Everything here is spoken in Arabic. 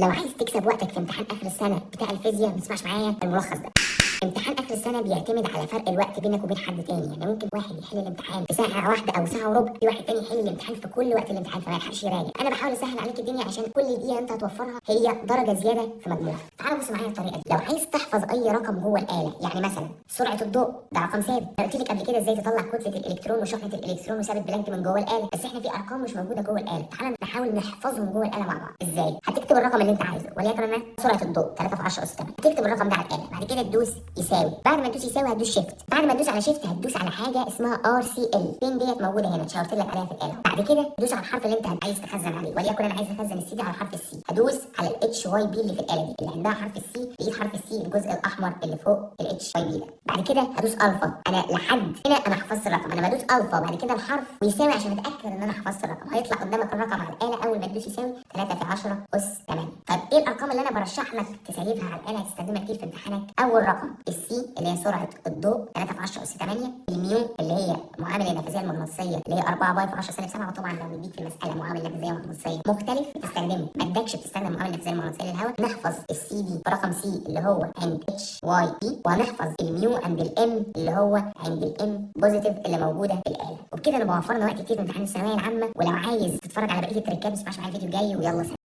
لو عايز تكسب وقتك في امتحان اخر السنه بتاع الفيزياء ما تسمعش معايا الملخص ده. امتحان اخر السنه بيعتمد على فرق الوقت بينك وبين حد تاني، يعني ممكن واحد يحل الامتحان في ساعه واحده او ساعه وربع، في واحد تاني يحل الامتحان في كل وقت الامتحان فما يلحقش يراجع. انا بحاول اسهل عليك الدنيا عشان كل دقيقه انت هتوفرها هي درجه زياده في مجموعك. تعال بص معايا الطريقه دي. لو عايز تحفظ اي رقم جوه الاله، يعني مثلا سرعه الضوء ده رقم ثابت، انا قلت لك قبل كده ازاي تطلع كتله الالكترون وشحنه الالكترون وثابت بلانك من جوه الاله، بس احنا في ارقام مش موجوده جوه الاله. تعال نحاول نحفظهم جوه الاله مع بعض. ازاي؟ هتكتب الرقم اللي انت عايزه، وليكن انا سرعه الضوء 3 في 10 اس 8، هتكتب الرقم ده على الاله، بعد كده تدوس يساوي، بعد ما تدوس يساوي هتدوس شيفت، بعد ما تدوس على شيفت هتدوس على حاجه اسمها ار سي ال، فين ديت موجوده هنا شاورت لك عليها في الاله. بعد كده تدوس على الحرف اللي انت عايز تخزن عليه، وليكن انا عايز اخزن السي دي على حرف السي، هدوس على الاتش واي بي اللي في الاله دي اللي عندها حرف السي، لقيت حرف السي الجزء الاحمر اللي فوق الاتش واي بي ده. بعد كده هدوس الفا، انا لحد هنا انا حفظت الرقم، انا بدوس الفا بعد كده الحرف ويساوي عشان اتاكد ان انا حفظت الرقم. هيطلع قدامك الرقم على الاله اول ما تدوس يساوي 3 في 10 اس 8. طب ايه الارقام اللي انا برشح لك تسيبها على الاله هتستخدمها كتير في امتحانك؟ اول رقم السي اللي هي سرعه الضوء 3 في 10 اس 8، الميو اللي هي معامل النفاذيه المغناطيسيه اللي هي 4 باي في 10 سالب 7، وطبعا لو مديك في المساله معامل نفاذيه مغناطيسيه مختلف بتستخدمه، ما ادكش بتستخدم معامل النفاذيه المغناطيسيه للهواء. نحفظ السي دي برقم سي اللي هو عند اتش واي بي، وهنحفظ الميو عند الام اللي هو عند الام بوزيتيف اللي موجوده في الاله. وبكده نبقى وفرنا وقت كتير في امتحان الثانويه العامه. ولو عايز تتفرج على بقيه التريكات ما تسمعش معايا الفيديو الجاي، ويلا سلام.